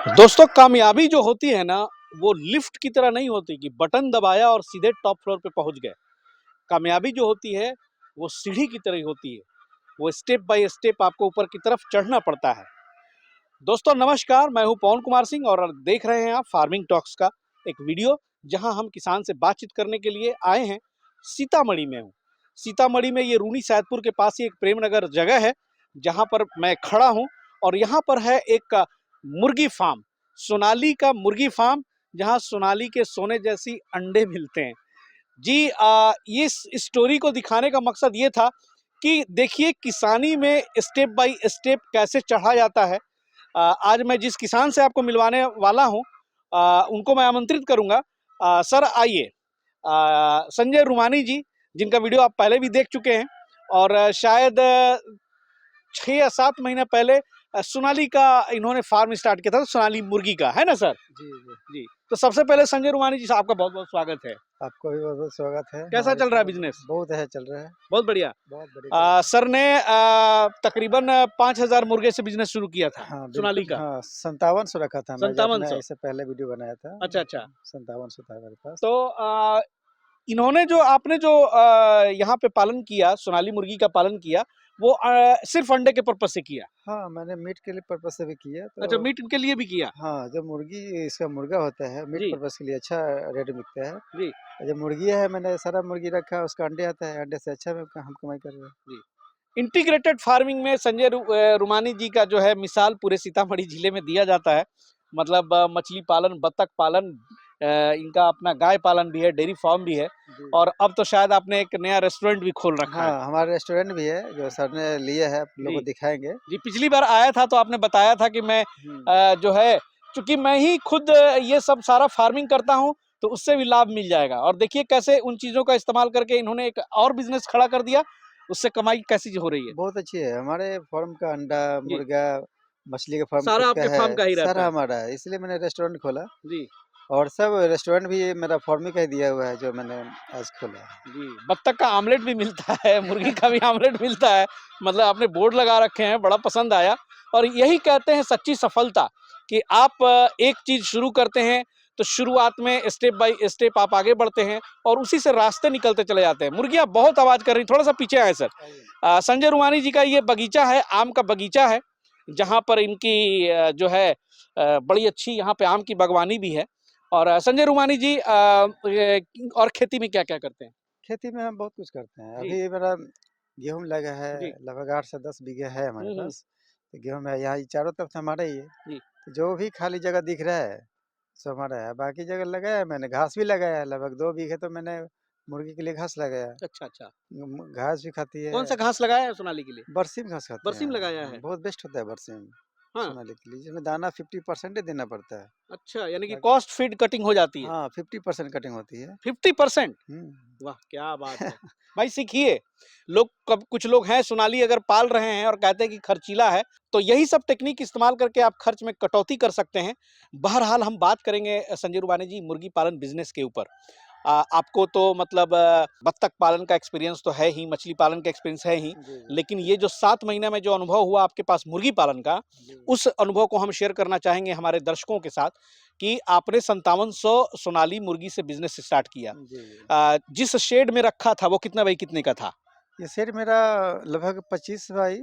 दोस्तों कामयाबी जो होती है ना, वो लिफ्ट की तरह नहीं होती कि बटन दबाया और सीधे टॉप फ्लोर पे पहुंच गए। कामयाबी जो होती है वो सीढ़ी की तरह होती है। वो स्टेप बाय स्टेप आपको ऊपर की तरफ चढ़ना पड़ता है। दोस्तों नमस्कार, मैं हूं पवन कुमार सिंह और देख रहे हैं आप फार्मिंग टॉक्स का एक वीडियो, जहां हम किसान से बातचीत करने के लिए आए हैं। सीतामढ़ी में हूँ। सीतामढ़ी में ये रूनी सैदपुर के पास ही एक प्रेमनगर जगह है, जहां पर मैं खड़ा हूं। और यहाँ पर है एक मुर्गी फार्म, सोनाली का मुर्गी फार्म, जहां सोनाली के सोने जैसी अंडे मिलते हैं। जी ये स्टोरी को दिखाने का मकसद ये था कि देखिए किसानी में स्टेप बाय स्टेप कैसे चढ़ा जाता है। आज मैं जिस किसान से आपको मिलवाने वाला हूं, उनको मैं आमंत्रित करूंगा। सर आइए, संजय रुमानी जी, जिनका वीडियो आप पहले भी देख चुके हैं। और शायद 6 या 7 महीने पहले सोनाली का इन्होंने फार्म स्टार्ट किया था, सोनाली मुर्गी का, है ना सर? जी, जी। जी, तो सबसे पहले संजय रुमानी जी, आपका बहुत बहुत स्वागत है। आपको भी बहुत-बहुत स्वागत है कैसा हमारे चल रहा है चैनल में। बिजनेस? बहुत है चल रहा है, बहुत बढ़िया। बहुत बढ़िया चल रहा है। सर ने तकरीबन 5,000 मुर्गे से बिजनेस शुरू किया था हाँ, सोनाली बिल्कुल का। हाँ, 5700 रखा था मैं जब 5700। मैं इससे पहले वीडियो बनाया था। अच्छा अच्छा। 5700 था मेरे पास। तो इन्होंने जो आपने जो यहाँ पे पालन किया, सोनाली मुर्गी का पालन किया, वो सिर्फ अंडे के पर्पज से किया? हाँ, मैंने मीट के लिए पर्पज़ से भी किया अच्छा, तो मीट के लिए भी किया? हाँ, जब मुर्गी इसका मुर्गा होता है, मीट जी पर्पज़ के लिए अच्छा रेट बिकता है। जी और जब मुर्गी है मैंने सारा मुर्गी रखा, उसका अंडे आता है, अंडे से अच्छा हम कमाई कर रहे हैं। जी। इंटीग्रेटेड फार्मिंग में संजय रुमानी जी का जो है मिसाल पूरे सीतामढ़ी जिले में दिया जाता है। मतलब मछली पालन, बत्तख पालन, इनका अपना गाय पालन भी है, डेयरी फार्म भी है। जी, और जी। अब तो शायद आपने एक नया रेस्टोरेंट भी खोल रखा है। हाँ, हमारा रेस्टोरेंट भी है जो सर ने लिया है, आप लोगों जी को दिखाएँगे। जी, पिछली बार आया था तो आपने बताया था कि मैं हुँ। जो है, चूंकि मैं ही खुद ये सब सारा फार्मिंग करता हूँ, तो उससे भी लाभ मिल जाएगा। और देखिए कैसे उन चीजों का इस्तेमाल करके इन्होंने एक और बिजनेस खड़ा कर दिया, उससे कमाई कैसी हो रही है। बहुत अच्छी है। हमारे फ़ार्म का अंडा, जी, मुर्गा, मछली का फ़ार्म खुद सारा का आपके है, फार्म का ही रहता सारा है। हमारा है। इसलिए मैंने रेस्टोरेंट खोला जी और सब रेस्टोरेंट भी मेरा फ़ार्म ही का ही दिया हुआ है जो मैंने आज खोला है। जी, बत्तख का आमलेट भी मिलता है, मुर्गी का भी आमलेट मिलता है। मतलब आपने बोर्ड लगा रखे हैं, बड़ा पसंद आया। और यही कहते हैं सच्ची सफलता, कि आप एक चीज़ शुरू करते हैं, तो शुरुआत में स्टेप बाय स्टेप आप आगे बढ़ते हैं और उसी से रास्ते निकलते चले जाते हैं। मुर्गियाँ बहुत आवाज़ कर रही, थोड़ा-सा पीछे आएँ सर। संजय रुमानी जी का ये बगीचा है, आम का बगीचा है, जहाँ पर इनकी जो है बड़ी अच्छी यहाँ पे आम की बागवानी भी है। और संजय रुमानी जी ये और खेती में क्या-क्या करते हैं? खेती में हम बहुत कुछ करते हैं। जी, अभी मेरा गेहूँ लगा है, जी। लगभग 8 से 10 बीघे है हमारे हुँ। पास। तो गेहूँ में यहाँ ये चारों तरफ से हमारा ही है। जी। तो जो भी खाली जगह दिख रहा है, सो हमारा है। बाकी जगह लगाया है मैंने, घास भी लगाया है, लगभग 2 बीघे तो मैंने मुर्गी के लिए घास लगाया। अच्छा, अच्छा। घास भी खाती है। कौन-सा घास लगाया है सोनाली के लिए? बरसीम घास खाते हैं। बरसीम लगाया है? बहुत बेस्ट होता है बरसीम, हाँ। सोनाली के लिए। जिसमें दाना 50% ही देना पड़ता है। अच्छा, यानी कि बाकी कॉस्ट फीड कटिंग हो जाती है। हाँ, 50% कटिंग होती है। 50%? हुँ। वाह! क्या बात है। भाई सीखिए, लोग कब कुछ लोग हैं सोनाली अगर पाल रहे हैं और कहते हैं कि खर्चीला है, तो यही सब टेक्नीक इस्तेमाल करके आप खर्च में कटौती कर सकते हैं। बहरहाल हम बात करेंगे संजय रुबानी जी मुर्गी पालन बिज़नेस के ऊपर। आपको तो मतलब बत्तख पालन का एक्सपीरियंस तो है ही, मछली पालन का एक्सपीरियंस है ही, जी, जी। लेकिन ये जो 7 महीने में जो अनुभव हुआ आपके पास मुर्गी पालन का, जी, उस अनुभव को हम शेयर करना चाहेंगे हमारे दर्शकों के साथ, कि आपने 5700 सोनाली मुर्गी से बिज़नेस स्टार्ट किया। जी, जी। जिस शेड में रखा था वो कितना बाई कितने का था? ये सेट मेरा लगभग 25 बाई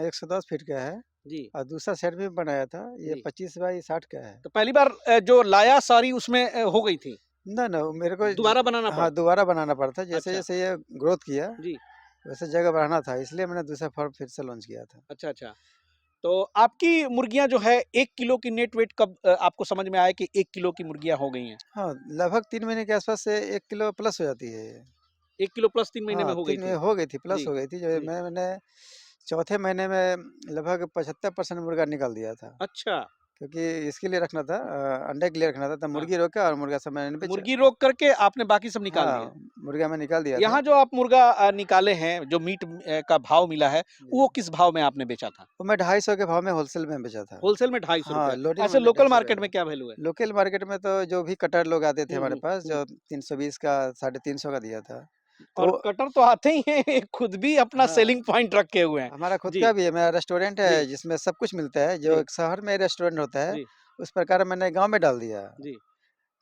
110 फीट का है जी, और दूसरा सेट भी बनाया था, ये जी। 25 बाई 60 का है। तो पहली बार जो लाया सारी उसमें हो गई थी, ना, ना मेरे को दोबारा बनाना हाँ, पड़ा? दोबारा बनाना पड़ता। अच्छा, जैसे-जैसे ये ग्रोथ किया, जी। वैसे जगह बढ़ाना था, इसलिए मैंने दूसरा फार्म फिर से लॉन्च किया था। अच्छा, अच्छा। तो आपकी मुर्गियाँ जो है 1 किलो की नेट वेट कब आपको समझ में आया कि 1 किलो की मुर्गियाँ हो गई हैं? हाँ, लगभग 3 महीने के आसपास से 1 किलो प्लस हो जाती है ये। 1 किलो प्लस 3 महीने में हाँ, हो गई 3 में थी? हो गई थी, प्लस जी, हो गई थी। जो जी। मैंने चौथे महीने में लगभग 75% मुर्गा निकाल दिया था। अच्छा। क्योंकि इसके लिए रखना था अंडे के लिए रखना था, तब हाँ, मुर्गी रोका और मुर्गा सब मैंने बेचा। मुर्गी रोक करके आपने बाकी सब निकाल दिया। हाँ, मुर्गा मैं निकाल दिया था। यहाँ जो आप मुर्गा निकाले हैं, जो मीट का भाव मिला है, जी। वो किस भाव में आपने बेचा था? वो मैं 250 के भाव में होलसेल में बेचा था। होलसेल में हाँ, ₹250। लोडिंग ऐसे मैंने लोकल 250 का मार्केट दिया। में क्या वैल्यू है? लोकल मार्केट में तो जो भी कटर लोग आते थे हुँ, हमारे हुँ, पास, हुँ। जो 320 का 350 का दिया था। और तो कटर तो आते ही हैं, खुद भी अपना हाँ, सेलिंग पॉइंट रखे हुए हैं। हमारा खुद जी, का भी है, मेरा रेस्टोरेंट है जी, जिसमें सब कुछ मिलता है। जो जी, एक शहर में रेस्टोरेंट होता है, जी। उस प्रकार मैंने गाँव में डाल दिया। जी।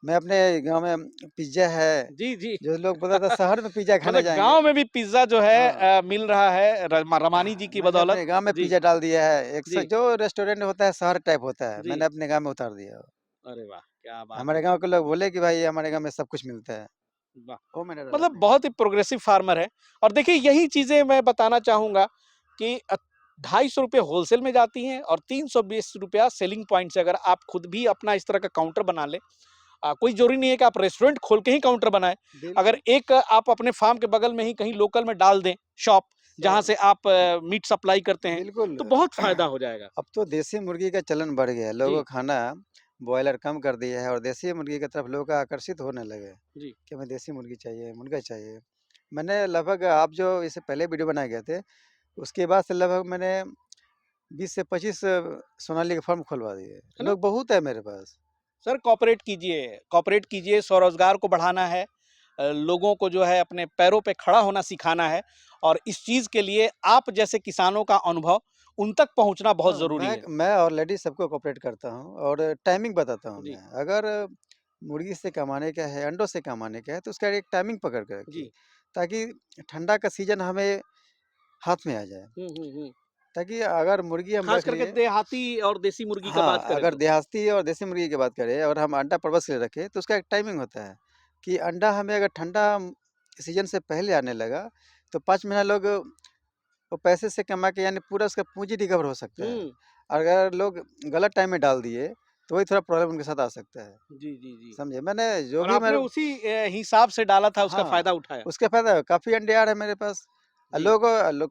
मैं अपने गाँव में पिज़्ज़ा है, जी, जी। जो लोग बोला था शहर में पिज़्ज़ा खाने मतलब जाएँगे। गाँव में भी पिज़्ज़ा जो है हाँ। मिल रहा है रमानी जी की मैंने बदौलत। अपने गाँव में जी, पिज़्ज़ा डाल दिया है। एक स जी, जो रेस्टोरेंट होता है शहर टाइप होता है, जी। मैंने अपने गाँव में उतार दिया। अरे वाह! क्या बात हमारे है। गाँव के लोग बोले कि भाई हमारे गाँव में सब कुछ मिलता है, वाह! वो मैंने डाला मतलब अपने गाँव बहुत ही प्रोग्रेसिव फार्मर है और देखिए यही चीज़ें मैं बताना चाहूँगा कि ₹250 होलसेल में जाती हैं और ₹320 सेलिंग पॉइंट से अगर आप खुद भी अपना इस तरह का काउंटर बना लें कोई ज़रूरी नहीं है कि आप रेस्टोरेंट खोल के ही काउंटर बनाएँ। में। अगर बिल्कुल, एक आप अपने फार्म के बगल में ही कहीं लोकल में डाल दें शॉप, जहाँ सब से आप मीट सप्लाई करते हैं, बिल्कुल। तो बहुत फ़ायदा हो जाएगा। अब तो देसी मुर्गी का चलन बढ़ गया है, लोगों जी, को खाना ब्रॉयलर कम कर दिया है और देसी मुर्गी की तरफ लोग आकर्षित होने लगे जी। कि हमें देसी मुर्गी चाहिए, मुर्गा चाहिए। मैंने लगभग आप जो इससे पहले वीडियो बनाए गए थे, उसके बाद से लगभग मैंने 20 से 25 सोनाली के फार्म खुलवा दिए। है ना? लोग बहुत है मेरे पास। सर कॉपरेट कीजिए, स्वरोज़गार को बढ़ाना है। लोगों को जो है अपने पैरों पे खड़ा होना सिखाना है और इस चीज़ के लिए आप जैसे किसानों का अनुभव उन तक पहुँचना बहुत हाँ, ज़रूरी है। मैं ऑलरेडी सबको कोऑपरेट करता हूँ और टाइमिंग बताता हूँ जी, मैं। अगर मुर्गी से कमाने का है, अंडों से कमाने का है, तो उसका एक टाइमिंग पकड़ के रखिए, जी। ताकि ठंडा का सीज़न हमें हाथ में आ जाए। हुँ, हुँ, हुँ। ताकि अगर मुर्गी हम ख़ास रख करके लिए देहाती और देसी मुर्गी का बात हाँ, करें अगर तो। देहाती और देसी मुर्गी की बात करें और हम अंडा पर्पज़ के लिए रखें, तो उसका एक टाइमिंग होता है कि अंडा हमें अगर ठंडा सीज़न से पहले आने लगा, तो 5 महीना लोग वो पैसे से कमा के यानी पूरा उसका पूँजी रिकवर हो सकता है। हुँ। अगर लोग गलत टाइम में डाल दिए, तो वही थोड़ा प्रॉब्लम उनके साथ आ सकता है। जी, जी, जी। समझे? मैंने जो और भी आपने मेरे उसी हिसाब से डाला था, उसका हाँ, फ़ायदा उठाया। उसके फ़ायदा काफ़ी अंडे आ रहे हैं मेरे पास। जी। लोग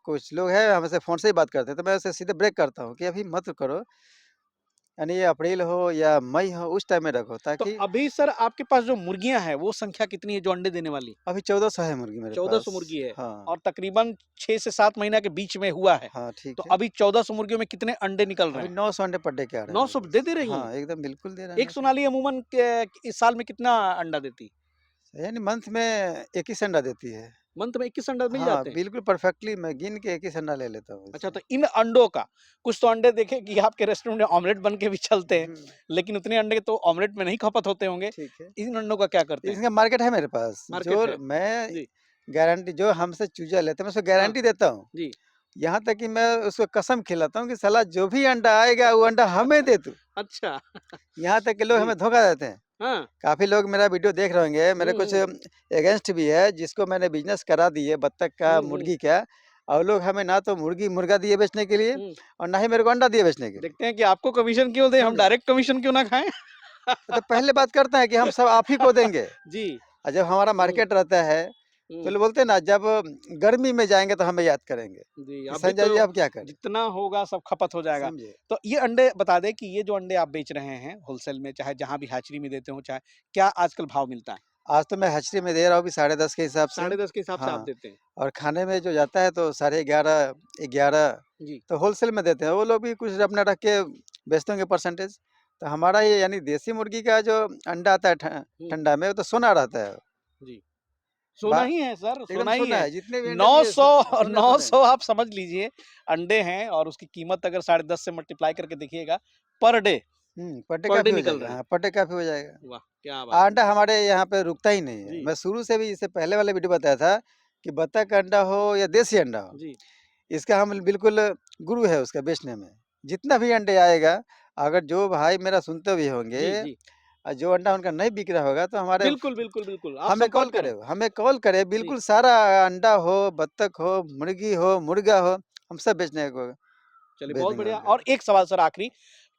कुछ लोग हैं हमसे फ़ोन से ही बात करते हैं, तो मैं उसे सीधे ब्रेक करता हूँ कि अभी मत करो। यानी ये अप्रैल हो या मई हो, उस टाइम में रखो तो ताकि अभी सर आपके पास जो मुर्गियाँ हैं, वो संख्या कितनी है जो अंडे देने वाली? अभी 1400 है मुर्गी मेरे 1400 पास। मुर्गी है हाँ, और तकरीबन 6 से 7 महीना के बीच में हुआ है। हाँ, तो ठीक है। अभी 1400 मुर्गियों में कितने अंडे निकल रहे अभी हैं? 900 अंडे पर डे के आ रहे हैं मेरे 900 दे पास। दे रही हैं? हाँ, एकदम बिल्कुल दे रहा है एक 900। सोनाली अमूमन इस साल में कितना अंडा देती? यानी मंथ में 21 अंडा देती है। मंथ में 21 अंडा मिल हाँ, जाते हैं? बिल्कुल परफेक्टली मैं गिन के 21 अंडा ले लेता हूँ अच्छा इससे। तो इन अंडों का कुछ तो अंडे देखे कि आपके रेस्टोरेंट में ऑमलेट बन के भी चलते हैं, हुँ, लेकिन उतने अंडे तो ऑमलेट में नहीं खपत होते होंगे। ठीक है। इन अंडों का क्या करते हैं? इसका मार्केट है मेरे पास। जो मार्केट है? मैं जी, गारंटी जो हमसे चूजा लेते हैं, मैं उसको हाँ, गारंटी देता हूँ। जी। यहाँ तक कि मैं उसको कसम खिलाता हूँ कि साला जो भी अंडा आएगा, वो अंडा हमें दे तू। अच्छा। यहाँ तक कि लोग जी, हमें धोखा देते हैं। हाँ। काफ़ी लोग मेरा वीडियो देख रहे होंगे, मेरे हुँ, कुछ हुँ। अगेंस्ट भी है, जिसको मैंने बिज़नेस करा दिए बत्तख का, हुँ, हुँ, मुर्गी का और लोग हमें ना तो मुर्गी मुर्गा दिए बेचने के लिए हुँ। और ना ही मेरे को अंडा दिए बेचने के लिए। देखते हैं कि आपको कमीशन क्यों दें, हम समझे? डायरेक्ट कमीशन क्यों ना खाएँ? तो पहले बात करते हैं कि हम सब आप ही को देंगे जी। और जब हमारा हुँ, मार्केट रहता है, तो हुँ। लोग बोलते हैं ना जब गर्मी में जाएँगे तो हमें याद करेंगे, जी, कि अभी संजय तो जी अब क्या करें? जितना होगा सब खपत हो जाएगा। समझे? तो ये अंडे बता दें कि ये जो अंडे आप बेच रहे हैं होलसेल में, चाहे जहाँ भी हैचरी में देते हो, चाहे क्या आजकल भाव मिलता है? आज तो मैं हैचरी में दे रहा हूँ अभी 10:30 के हिसाब से। 10:30 के हिसाब से आप हाँ, देते हैं। और खाने में जो जाता है तो 11:30, 11 जी। तो होलसेल में देते हैं। वो लोग भी कुछ अपना रख के बेचते होंगे परसेंटेज। तो हमारा ये यानी देसी मुर्गी का जो अंडा आता है हुँ, ठंडा में, वो तो सोना रहता है। जी। बा सोना ही है सर, एकदम सोना ही सोना है। है, जितने भी अंडे दिए 900 सोने-सोने हैं। 900 आप समझ लीजिए अंडे हैं और उसकी कीमत अगर 10.5 से मल्टीप्लाई करके देखिएगा पर डे पर डे काफ़ी हो निकल जाएगा। रहे हैं। हाँ, पर डे काफ़ी हो जाएगा। वाह! क्या बात है। अंडा हमारे यहाँ पे रुकता ही नहीं है। जी, मैं शुरू से भी इससे पहले वाले वीडियो बताया था कि बतख का अंडा हो या देसी अंडा हो, जी, इसका हम बिल्कुल गुरु है उसका बेचने में। जितना भी अंडे आएगा, अगर जो भाई मेरा सुनते भी होंगे जी, जी। जो अंडा उनका नहीं बिक रहा होगा तो बिल्कुल, बिल्कुल, बिल्कुल। आप हमें कॉल संपर्क करे करें। हमें कॉल करे जी। बिल्कुल सारा अंडा हो, बत्तख हो, मुर्गी हो, मुर्गा हो, हम सब बेचने को चलिए भेज बहुत देंगे बढ़िया उनका। और एक सवाल सर आखिरी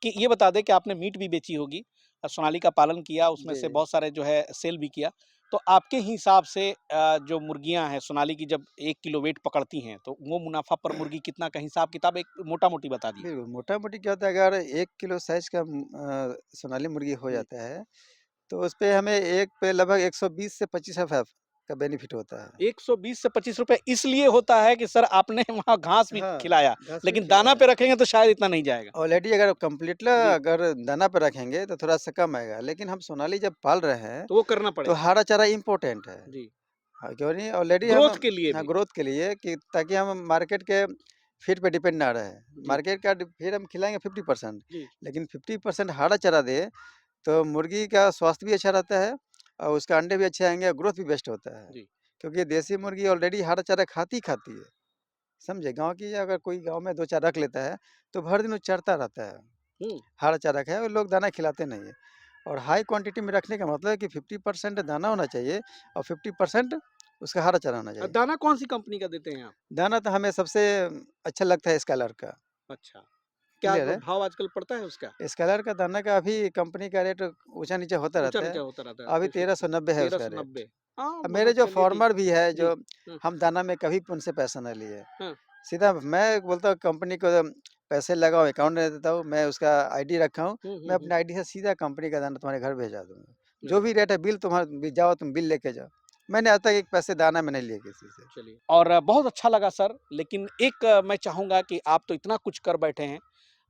कि ये बता दें कि आपने मीट भी बेची होगी सोनाली का पालन किया उसमें जी। से बहुत सारे जो है सेल भी किया तो आपके हिसाब से जो मुर्गियां हैं सोनाली की जब 1 किलो वेट पकड़ती हैं तो वो मुनाफा पर मुर्गी कितना का हिसाब किताब एक मोटा मोटी बता दिए बिल्कुल, मोटा-मोटी क्या होता है अगर 1 किलो साइज़ का सोनाली मुर्गी हो जी जाता है, तो उसपे हमें एक पे लगभग 120 से 25 एफएफ का बेनिफिट होता है। 120 से 25 रुपए इसलिए होता है कि सर आपने वहां घास भी हाँ, खिलाया घास भी लेकिन दाना खिलाया। पे रखेंगे तो शायद इतना नहीं जाएगा ऑलरेडी अगर कंप्लीटली जी अगर दाना पे रखेंगे तो थोड़ा-सा कम आएगा, लेकिन हम सोनाली जब पाल रहे हैं, तो वो करना तो पड़ेगा हरा चारा इम्पोर्टेंट है। जी हाँ, क्यों नहीं ऑलरेडी हम ग्रोथ के लिए हाँ, भी ग्रोथ के लिए कि ताकि हम मार्केट के फीड पे डिपेंड ना रहे। जी, मार्केट का फीड हम खिलाएँगे 50%, जी, लेकिन 50% हरा चारा दें, तो मुर्गी का स्वास्थ्य भी अच्छा रहता है और उसका अंडे भी अच्छे आएँगे और ग्रोथ भी बेस्ट होता है। जी। क्योंकि देसी मुर्गी ऑलरेडी हरा चारा खाती ही खाती है, समझे? गाँव की अगर कोई गाँव में 2-4 रख लेता है, तो भर दिन वो चरता रहता है। हुँ, हरा चारा खाए और लोग दाना खिलाते नहीं है। और हाई क्वांटिटी में रखने का मतलब है कि 50% दाना होना चाहिए और 50% उसका हरा चारा होना चाहिए। दाना कौन-सी कंपनी का देते हैं आप? दाना तो हमें सबसे अच्छा लगता है स्कालर का। अच्छा, क्या क्लियर है? भाव आजकल पड़ता है उसका? स्कालर का दाना का अभी कंपनी का रेट ऊँचा-नीचे होता रहता है। ऊँचा-नीचा होता रहता है, अभी तो फिक्स नहीं। 1390 है उसका रेट। 1390 हाँ, अब मेरे मतलब जो चलिए ठीक फार्मर है। भी है, जी, जो हाँ, हम दाना में कभी उनसे पैसा ना लिए। हाँ। सीधा मैं बोलता हूँ कंपनी को पैसे लगाओ, अकाउंट दे देता हूँ, मैं उसका आईडी रखा हूँ, हुँ, मैं हुँ, हुँ। अपने आईडी से सीधा कंपनी का दाना तुम्हारे घर भेजा दूँगा। जो भी अच्छा, रेट है बिल जाओ तुम बिल लेके जाओ। मैंने आज तक एक पैसे दाना में नहीं लिए किसी से। चलिए और बहुत अच्छा लगा सर, लेकिन एक मैं चाहूँगा कि आप तो इतना कुछ कर बैठे हैं,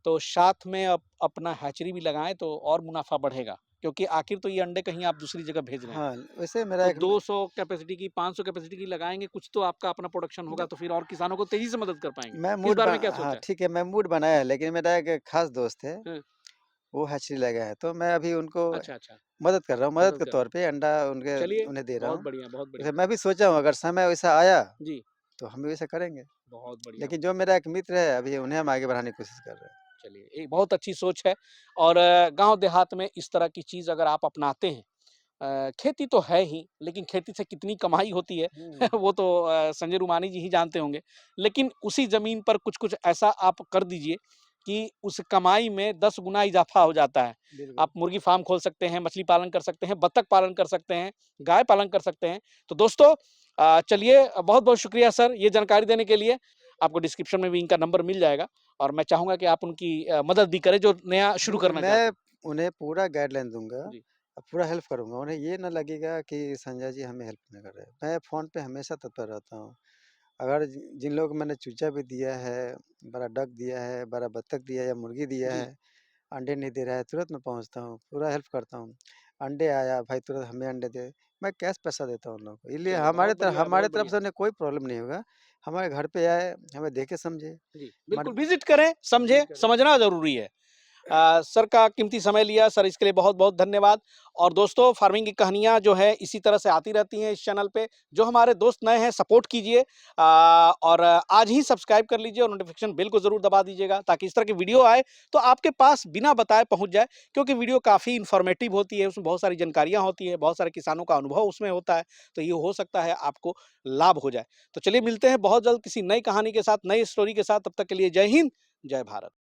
तो साथ में अपना हैचरी भी लगाएँ तो और मुनाफ़ा बढ़ेगा, क्योंकि आखिर तो ये अंडे कहीं आप दूसरी जगह भेज रहे हैं। हाँ, वैसे मेरा तो एक 200 कैपेसिटी की, 500 कैपेसिटी की लगाएँगे, कुछ तो आपका अपना प्रोडक्शन होगा, द तो फिर और किसानों को तेज़ी से मदद कर पाएँगे। मैं इस मूड बारे ब में क्या हाँ, सोचा है? ठीक है, मैं मूड बनाया है, लेकिन मेरा एक खास दोस्त है, हाँ, वो हैचरी लगाया है, तो मैं अभी उनको अच्छा, अच्छा, मदद कर रहा हूँ, मदद मदद के कर रहे तौर हैं। पे अंडा उनके चलिए, उन्हें दे रहा बहुत हूँ। बढ़िया, बहुत बढ़िया। वैसे मैं भी सोचा हूँ अगर समय वैसा आया, जी, तो हम भी वैसा करेंगे। बहुत बढ़िया। लेकिन जो मेरा एक मित्र है, अभी उन्हें हम आगे बढ़ाने की कोशिश कर रहे हैं। चलिए, ये बहुत अच्छी सोच है और गाँव देहात में इस तरह की चीज़ अगर आप अपनाते हैं खेती तो है ही, लेकिन खेती से कितनी कमाई होती है हुँ, वो तो संजय रूमानी जी ही जानते होंगे। लेकिन उसी ज़मीन पर कुछ-कुछ ऐसा आप कर दीजिए कि उस कमाई में 10 गुना इज़ाफ़ा हो जाता है। बिल्कुल। आप मुर्गी फ़ार्म खोल सकते हैं, मछली पालन कर सकते हैं, बत्तख पालन कर सकते हैं, गाय पालन कर सकते हैं। तो दोस्तों चलिए बहुत-बहुत शुक्रिया सर ये जानकारी देने के लिए। आपको डिस्क्रिप्शन में भी इनका नंबर मिल जाएगा और मैं चाहूँगा कि आप उनकी मदद भी करें जो नया शुरू बिल्कुल, करना चाहते मैं हैं। उन्हें पूरा गाइडलाइन दूँगा जी, और पूरा हेल्प करूँगा। उन्हें ये ना लगेगा कि संजय जी हमें हेल्प नहीं कर रहे हैं। मैं फ़ोन पे हमेशा तत्पर रहता हूँ। अगर जिन लोगों को मैंने चूचा भी दिया है, बड़ा डक दिया है, बड़ा बत्तख दिया है या मुर्गी दिया जी। है, अंडे नहीं दे रहा है, तुरंत मैं पहुँचता हूँ, पूरा हेल्प करता हूँ। अंडे आया, भाई तुरंत हमें अंडे दे, मैं कैश पैसा देता हूँ उन लोगों को। इसलिए चलिए बहुत बढ़िया, हमारे बहुत तरफ बढ़िया। से उन्हें कोई प्रॉब्लम नहीं होगा। हमारे घर पे आए, हमें देखे समझे, जी, हमारे बिल्कुल विज़िट करें, समझें, विज़िट करें। समझना ज़रूरी है। सर का कीमती समय लिया, सर इसके लिए बहुत-बहुत धन्यवाद। और दोस्तों फार्मिंग की कहानियाँ जो है इसी तरह से आती रहती हैं इस चैनल पे। जो हमारे दोस्त नए हैं सपोर्ट कीजिए और आज ही सब्सक्राइब कर लीजिए और नोटिफ़िकेशन बेल को ज़रूर दबा दीजिएगा ताकि इस तरह की वीडियो आए तो आपके पास बिना बताए पहुँच जाए क्योंकि वीडियो काफ़ी इन्फॉर्मेटिव होती है, उसमें बहुत सारी जानकारियाँ होती हैं, बहुत सारे किसानों का अनुभव उसमें होता है, तो ये हो सकता है आपको लाभ हो जाए। तो चलिए मिलते हैं बहुत जल्द किसी नई कहानी के साथ, नई स्टोरी के साथ, तब तक के लिए जय हिंद, जय भारत।